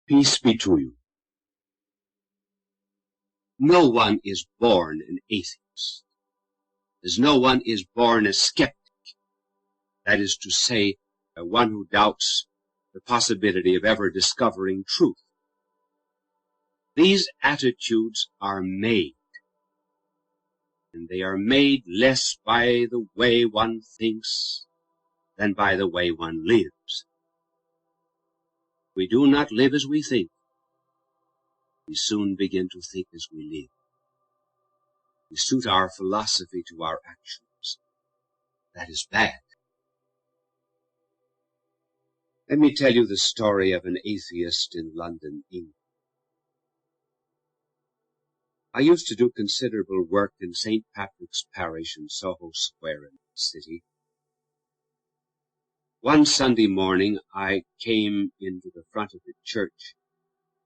Peace be to you. No one is born an atheist, as no one is born a skeptic. That is to say, one who doubts the possibility of ever discovering truth. These attitudes are made, and they are made less by the way one thinks than by the way one lives. We do not live as we think. We soon begin to think as we live. We suit our philosophy to our actions. That is bad. Let me tell you the story of an atheist in London, England. I used to do considerable work in St. Patrick's Parish in Soho Square in the city. One Sunday morning I came into the front of the church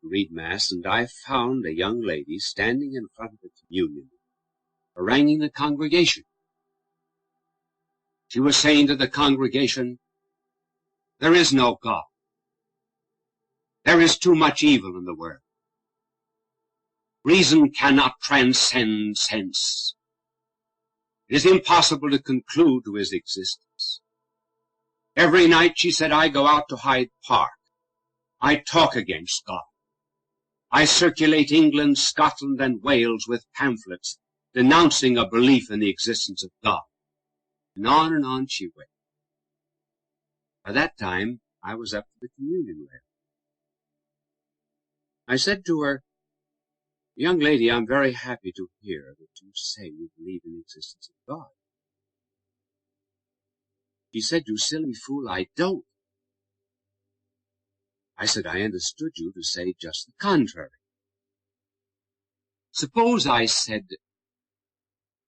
to read Mass, and I found a young lady standing in front of the communion, haranguing the congregation. She was saying to the congregation, "There is no God. There is too much evil in the world. Reason cannot transcend sense. It is impossible to conclude to his existence. Every night," she said, "I go out to Hyde Park. I talk against God. I circulate England, Scotland, and Wales with pamphlets denouncing a belief in the existence of God." And on she went. By that time, I was up to the communion rail. I said to her, "Young lady, I'm very happy to hear that you say you believe in the existence of God." She said, "You silly fool, I don't." I said, "I understood you to say just the contrary. Suppose," I said,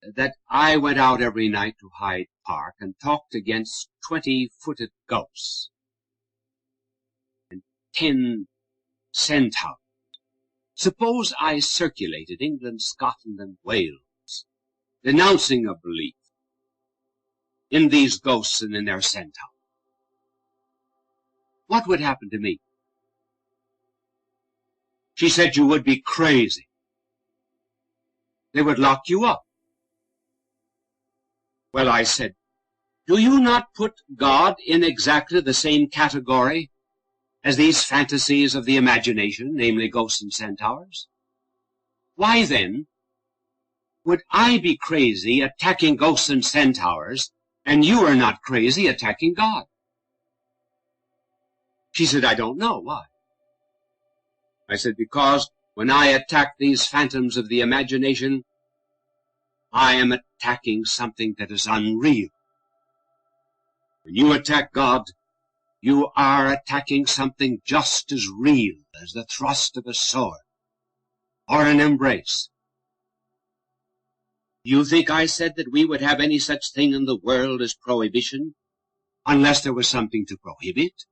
"that I went out every night to Hyde Park and talked against 20-footed ghosts and 10 centaurs. Suppose I circulated England, Scotland, and Wales, denouncing a belief in these ghosts and in their centaurs. What would happen to me?" She said, "You would be crazy. They would lock you up." Well, I said, "Do you not put God in exactly the same category as these fantasies of the imagination, namely ghosts and centaurs? Why then would I be crazy attacking ghosts and centaurs, and you are not crazy attacking God?" She said, "I don't know. Why?" I said, "Because when I attack these phantoms of the imagination, I am attacking something that is unreal. When you attack God, you are attacking something just as real as the thrust of a sword or an embrace." You think I said that we would have any such thing in the world as prohibition unless there was something to prohibit?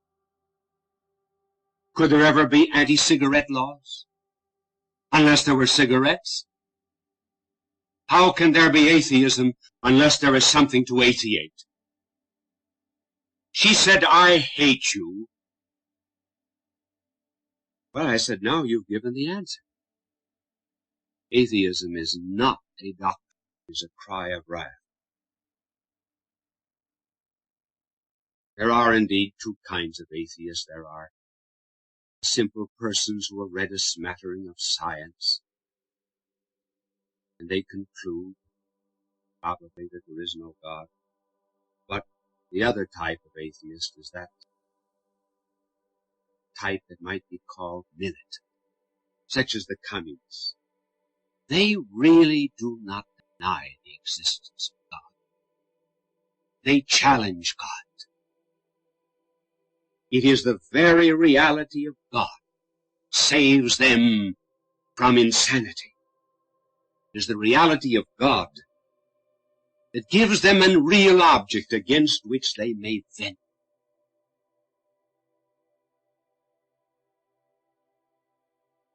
Could there ever be anti-cigarette laws unless there were cigarettes? How can there be atheism unless there is something to atheate? She said, "I hate you." Well, I said, "Now you've given the answer. Atheism is not a doctrine, it is a cry of wrath." There are indeed two kinds of atheists. There are simple persons who have read a smattering of science, and they conclude probably that there is no God. But the other type of atheist is that type that might be called militant, such as the communists. They really do not deny the existence of God. They challenge God. It is the very reality of God saves them from insanity. It is the reality of God that gives them a real object against which they may vent.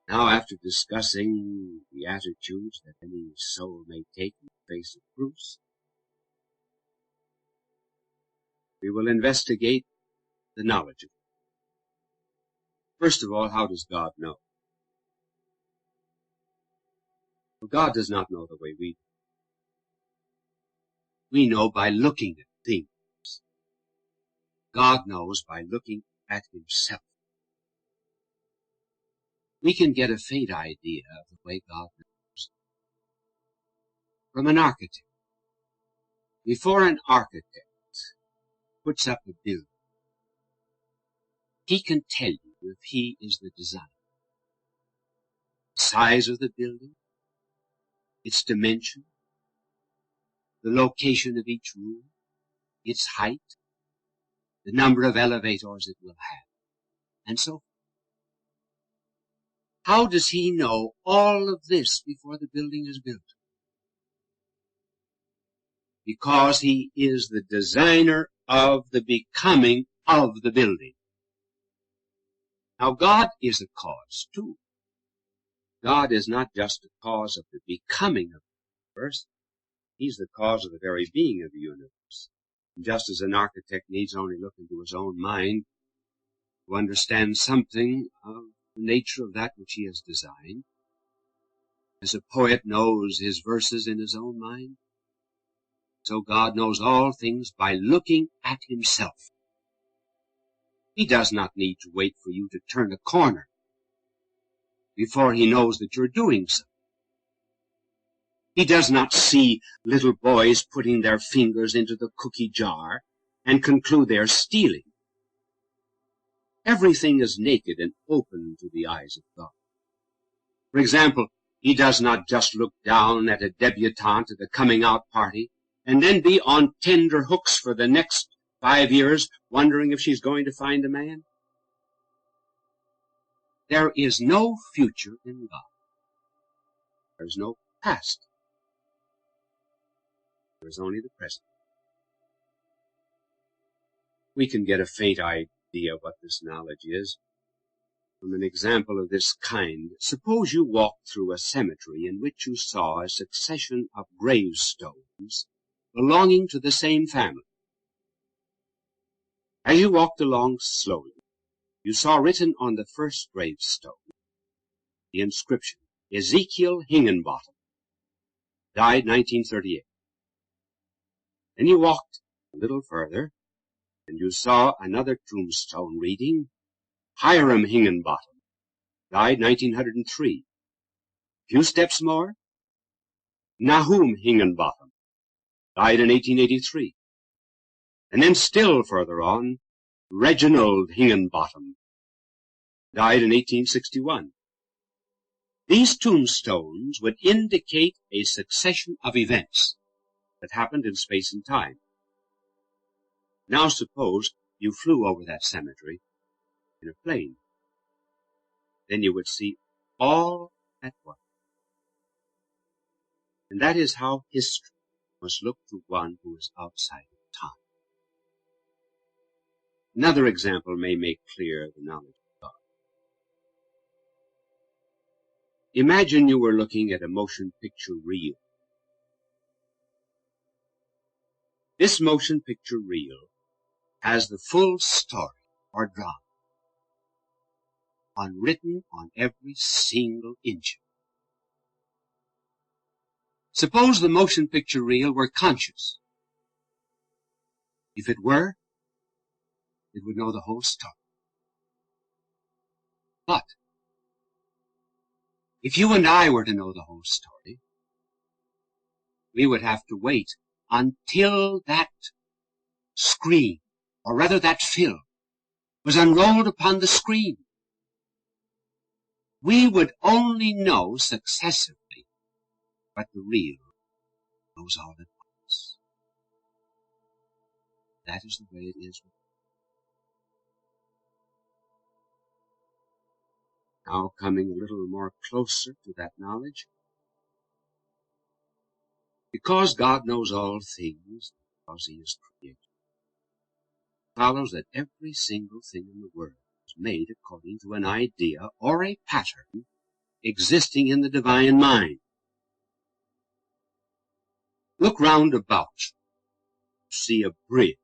Now, after discussing the attitudes that any soul may take in the face of proofs, we will investigate the knowledge of First of all, how does God know? Well, God does not know the way we do. We know by looking at things. God knows by looking at himself. We can get a faint idea of the way God knows from an architect. Before an architect puts up a building, he can tell you if he is the designer. The size of the building, its dimension, the location of each room, its height, the number of elevators it will have, and so forth. How does he know all of this before the building is built? Because he is the designer of the becoming of the building. Now, God is a cause, too. God is not just the cause of the becoming of the universe. He's the cause of the very being of the universe. And just as an architect needs only look into his own mind to understand something of the nature of that which he has designed, as a poet knows his verses in his own mind, so God knows all things by looking at himself. He does not need to wait for you to turn a corner before he knows that you're doing so. He does not see little boys putting their fingers into the cookie jar and conclude they're stealing. Everything is naked and open to the eyes of God. For example, he does not just look down at a debutante at a coming-out party and then be on tender hooks for the next 5 years, wondering if she's going to find a man. There is no future in God. There is no past. There is only the present. We can get a faint idea of what this knowledge is from an example of this kind. Suppose you walked through a cemetery in which you saw a succession of gravestones belonging to the same family. As you walked along slowly, you saw written on the first gravestone the inscription, Ezekiel Hingenbottom, died 1938. Then you walked a little further, and you saw another tombstone reading, Hiram Hingenbottom, died 1903. A few steps more, Nahum Hingenbottom, died in 1883. And then still further on, Reginald Hingenbottom, died in 1861. These tombstones would indicate a succession of events that happened in space and time. Now suppose you flew over that cemetery in a plane. Then you would see all at once. And that is how history must look to one who is outside of time. Another example may make clear the knowledge of God. Imagine you were looking at a motion picture reel. This motion picture reel has the full story or drama unwritten on every single inch. Suppose the motion picture reel were conscious. If it were, it would know the whole story. But if you and I were to know the whole story, we would have to wait until that screen, or rather that film, was unrolled upon the screen. We would only know successively what the reel knows all at once. That is the way it is with God. Now coming a little more closer to that knowledge, because God knows all things, because he is creator, it follows that every single thing in the world is made according to an idea or a pattern existing in the divine mind. Look round about you. See a bridge,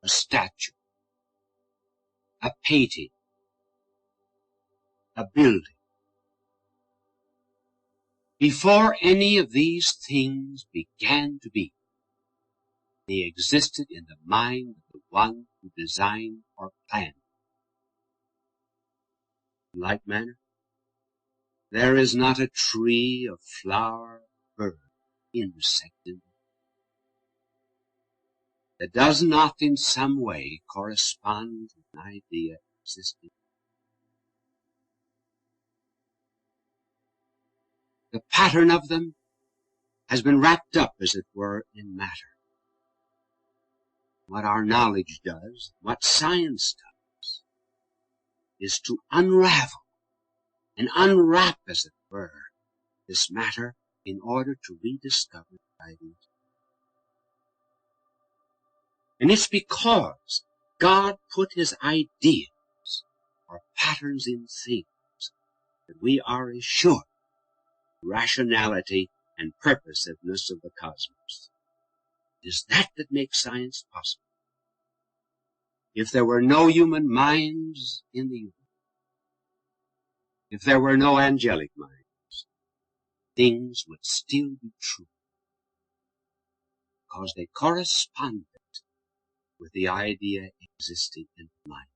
a statue, a painting, a building. Before any of these things began to be, they existed in the mind of the one who designed or planned. In like manner, there is not a tree, a flower, bird, insect in that does not in some way correspond to an idea existing. The pattern of them has been wrapped up, as it were, in matter. What our knowledge does, what science does, is to unravel and unwrap, as it were, this matter in order to rediscover the ideas. And it's because God put his ideas or patterns in things that we are assured of the rationality and purposiveness of the cosmos. It is that makes science possible. If there were no human minds in the universe, if there were no angelic minds, things would still be true, because they corresponded with the idea existing in the mind.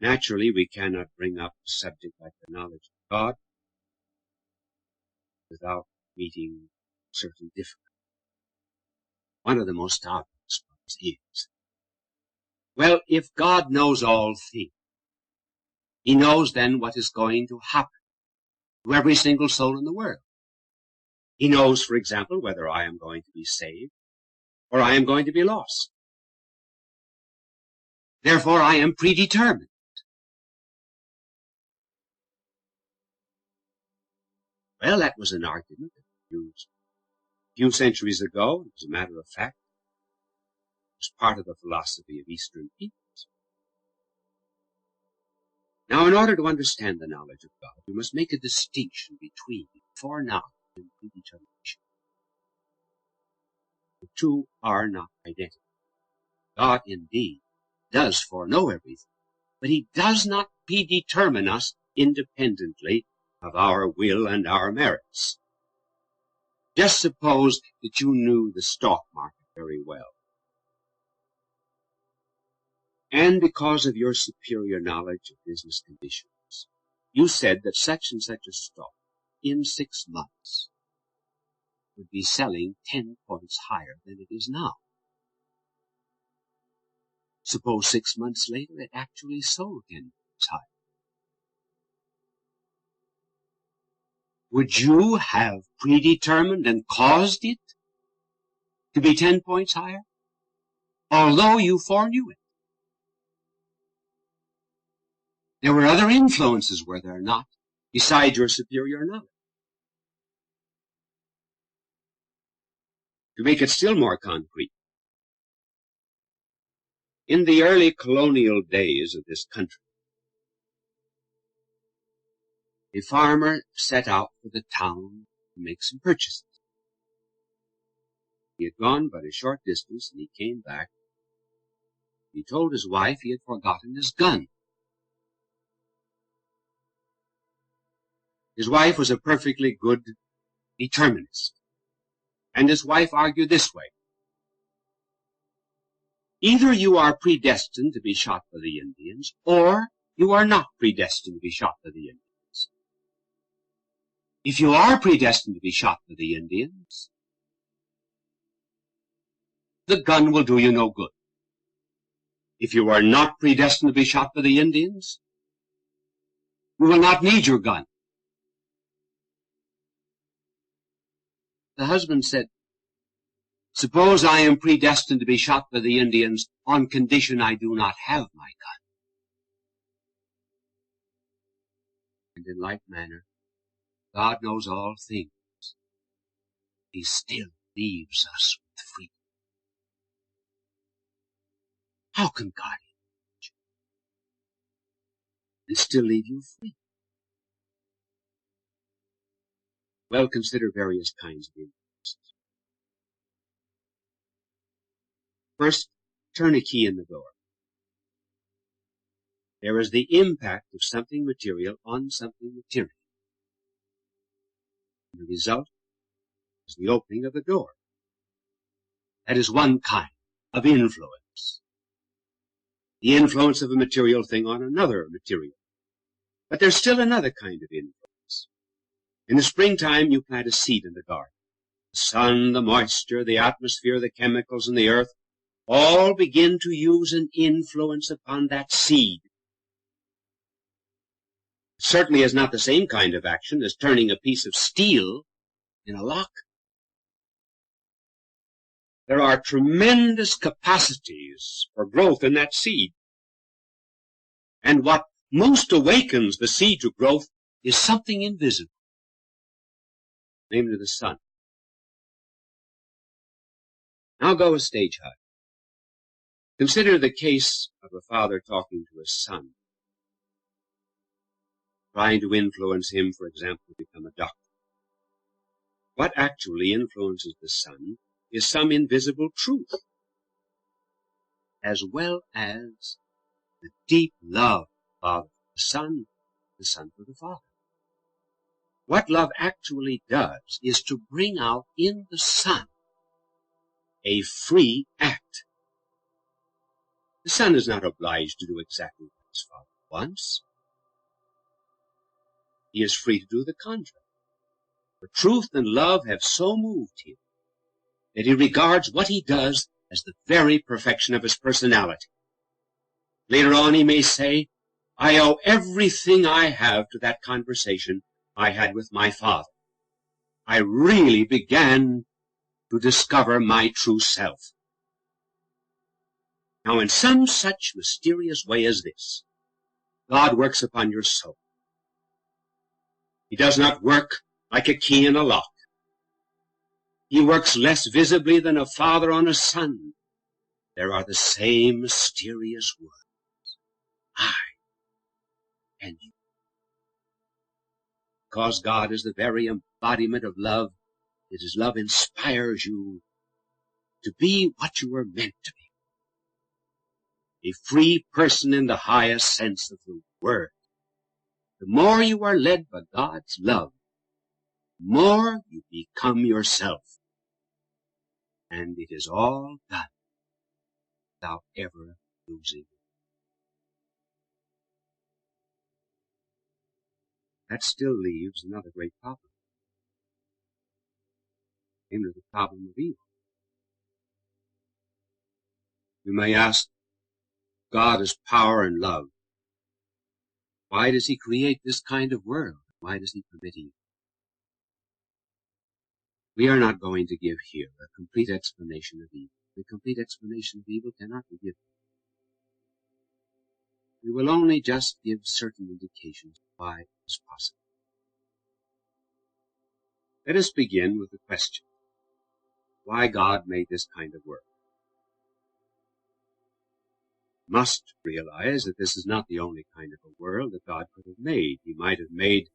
Naturally, we cannot bring up a subject like the knowledge of God without meeting certain difficulties. One of the most obvious ones is, well, if God knows all things, he knows then what is going to happen to every single soul in the world. He knows, for example, whether I am going to be saved or I am going to be lost. Therefore, I am predetermined. Well, that was an argument that was used a few centuries ago. As a matter of fact, it was part of the philosophy of Eastern peoples. Now, in order to understand the knowledge of God, we must make a distinction between foreknowledge and predetermination. The two are not identical. God, indeed, does foreknow everything, but he does not predetermine us independently of our will and our merits. Just suppose that you knew the stock market very well. And because of your superior knowledge of business conditions, you said that such and such a stock in 6 months would be selling 10 points higher than it is now. Suppose 6 months later it actually sold 10 points higher. Would you have predetermined and caused it to be 10 points higher, although you foreknew it? There were other influences, were there not, besides your superior knowledge? To make it still more concrete, in the early colonial days of this country, a farmer set out for the town to make some purchases. He had gone but a short distance, and he came back. He told his wife he had forgotten his gun. His wife was a perfectly good determinist, and his wife argued this way: either you are predestined to be shot by the Indians, or you are not predestined to be shot by the Indians. If you are predestined to be shot by the Indians, the gun will do you no good. If you are not predestined to be shot by the Indians, you will not need your gun. The husband said, suppose I am predestined to be shot by the Indians on condition I do not have my gun. And in like manner, God knows all things. He still leaves us with freedom. How can God judge and still leave you free? Well, consider various kinds of influences. First, turn a key in the door. There is the impact of something material on something material. And the result is the opening of the door. That is one kind of influence. The influence of a material thing on another material. But there's still another kind of influence. In the springtime, you plant a seed in the garden. The sun, the moisture, the atmosphere, the chemicals, and the earth all begin to use an influence upon that seed. It certainly is not the same kind of action as turning a piece of steel in a lock. There are tremendous capacities for growth in that seed. And what most awakens the seed to growth is something invisible, namely the sun. Now go a stage high. Consider the case of a father talking to his son, trying to influence him, for example, to become a doctor. What actually influences the son is some invisible truth, as well as the deep love of the son for the father. What love actually does is to bring out in the son a free act. The son is not obliged to do exactly what his father wants. He is free to do the contrary. For truth and love have so moved him that he regards what he does as the very perfection of his personality. Later on he may say, I owe everything I have to that conversation I had with my father. I really began to discover my true self. Now, in some such mysterious way as this, God works upon your soul. He does not work like a key in a lock. He works less visibly than a father on a son. There are the same mysterious words, I and you. Because God is the very embodiment of love, it is love inspires you to be what you were meant to be. A free person in the highest sense of the word. The more you are led by God's love, the more you become yourself. And it is all done without ever losing it. That still leaves another great problem. Namely, the problem of evil. You may ask, God is power and love. Why does he create this kind of world? Why does he permit evil? We are not going to give here a complete explanation of evil. The complete explanation of evil cannot be given. We will only just give certain indications of why it is possible. Let us begin with the question, why God made this kind of world. Must realize that this is not the only kind of a world that God could have made. He might have made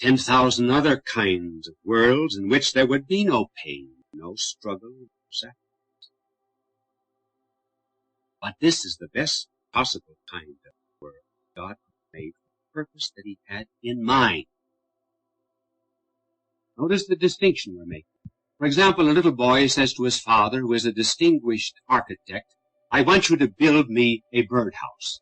10,000 other kinds of worlds in which there would be no pain, no struggle, no sacrifice. But this is the best possible kind of world God made for the purpose that he had in mind. Notice the distinction we're making. For example, a little boy says to his father, who is a distinguished architect, I want you to build me a birdhouse.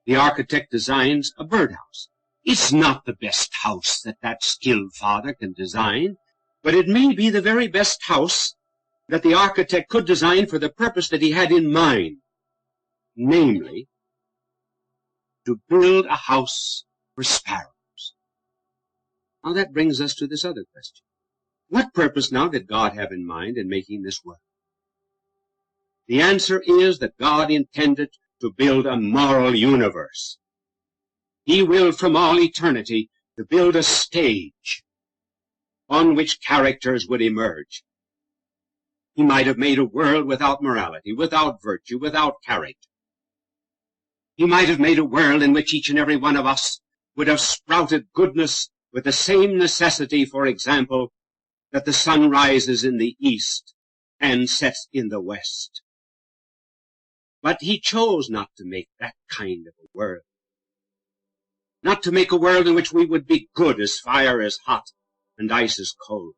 The architect designs a birdhouse. It's not the best house that skilled father can design, but it may be the very best house that the architect could design for the purpose that he had in mind, namely, to build a house for sparrows. Now that brings us to this other question. What purpose now did God have in mind in making this world? The answer is that God intended to build a moral universe. He willed from all eternity to build a stage on which characters would emerge. He might have made a world without morality, without virtue, without character. He might have made a world in which each and every one of us would have sprouted goodness with the same necessity, for example, that the sun rises in the east and sets in the west. But he chose not to make that kind of a world. Not to make a world in which we would be good as fire is hot and ice is cold.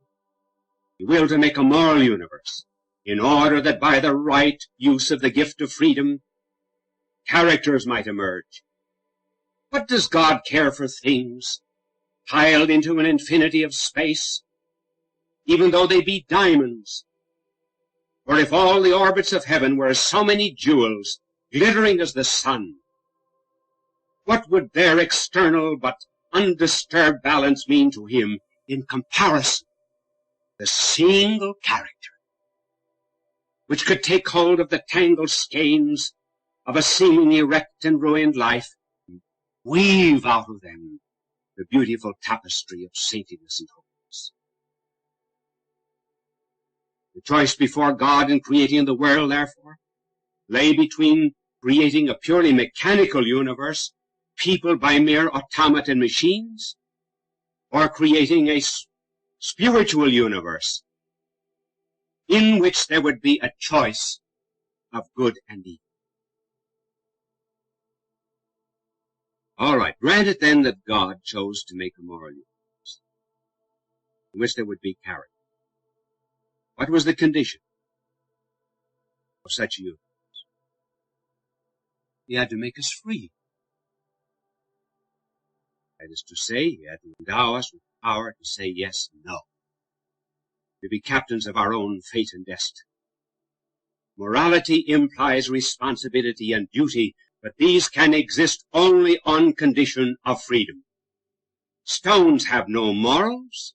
He willed to make a moral universe, in order that by the right use of the gift of freedom, characters might emerge. What does God care for things piled into an infinity of space, even though they be diamonds? For if all the orbits of heaven were as so many jewels, glittering as the sun, what would their external but undisturbed balance mean to him in comparison? The single character, which could take hold of the tangled skeins of a seemingly wrecked and ruined life, and weave out of them the beautiful tapestry of saintliness and holiness. The choice before God in creating the world, therefore, lay between creating a purely mechanical universe, peopled by mere automaton machines, or creating a spiritual universe in which there would be a choice of good and evil. All right, grant it then that God chose to make a moral universe in which there would be character. What was the condition of such a universe? He had to make us free. That is to say, he had to endow us with power to say yes and no, to be captains of our own fate and destiny. Morality implies responsibility and duty, but these can exist only on condition of freedom. Stones have no morals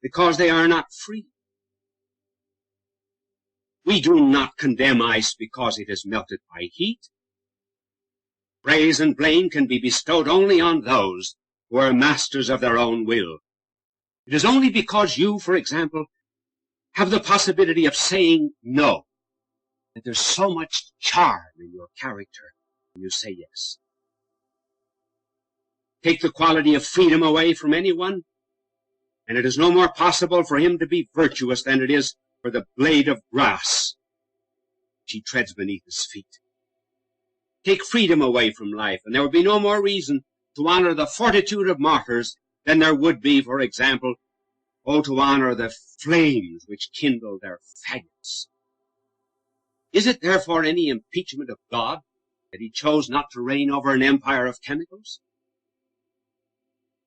because they are not free. We do not condemn ice because it is melted by heat. Praise and blame can be bestowed only on those who are masters of their own will. It is only because you, for example, have the possibility of saying no that there's so much charm in your character when you say yes. Take the quality of freedom away from anyone, and it is no more possible for him to be virtuous than it is for the blade of grass which he treads beneath his feet. Take freedom away from life, and there would be no more reason to honor the fortitude of martyrs than there would be, for example, to honor the flames which kindle their faggots. Is it therefore any impeachment of God that he chose not to reign over an empire of chemicals?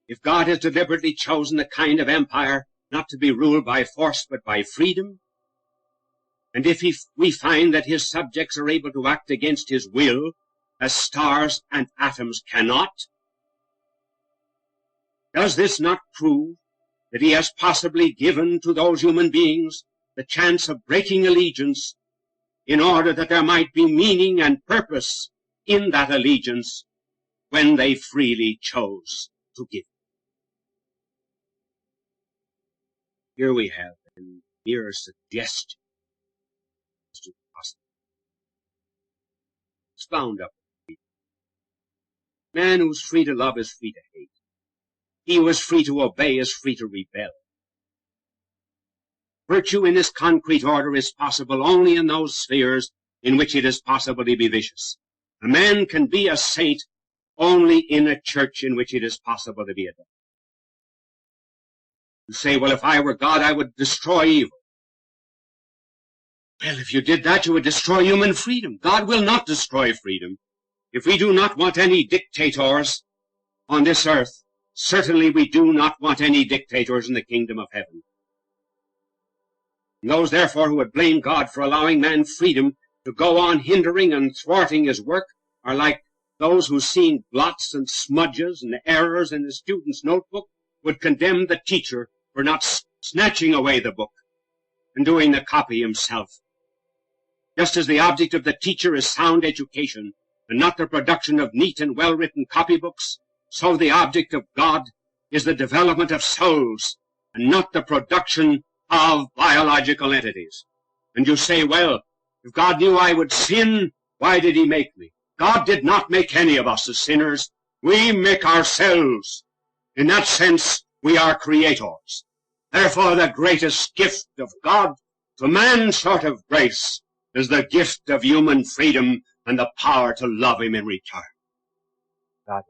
If God has deliberately chosen the kind of empire not to be ruled by force but by freedom, and if we find that his subjects are able to act against his will, as stars and atoms cannot, does this not prove that he has possibly given to those human beings the chance of breaking allegiance in order that there might be meaning and purpose in that allegiance when they freely chose to give? Here we have a mere suggestion as to the possibility. It's bound up with freedom. Man who's free to love is free to hate. He who is free to obey is free to rebel. Virtue in this concrete order is possible only in those spheres in which it is possible to be vicious. A man can be a saint only in a church in which it is possible to be a devil. You say, well, if I were God, I would destroy evil. Well, if you did that, you would destroy human freedom. God will not destroy freedom. If we do not want any dictators on this earth, certainly we do not want any dictators in the kingdom of heaven. And those, therefore, who would blame God for allowing man freedom to go on hindering and thwarting his work are like those who, seeing blots and smudges and errors in the student's notebook, would condemn the teacher for not snatching away the book and doing the copy himself. Just as the object of the teacher is sound education and not the production of neat and well-written copybooks, so the object of God is the development of souls and not the production of biological entities. And you say, well, if God knew I would sin, why did he make me? God did not make any of us as sinners. We make ourselves. In that sense, we are creators. Therefore, the greatest gift of God to man short of grace is the gift of human freedom and the power to love him in return. God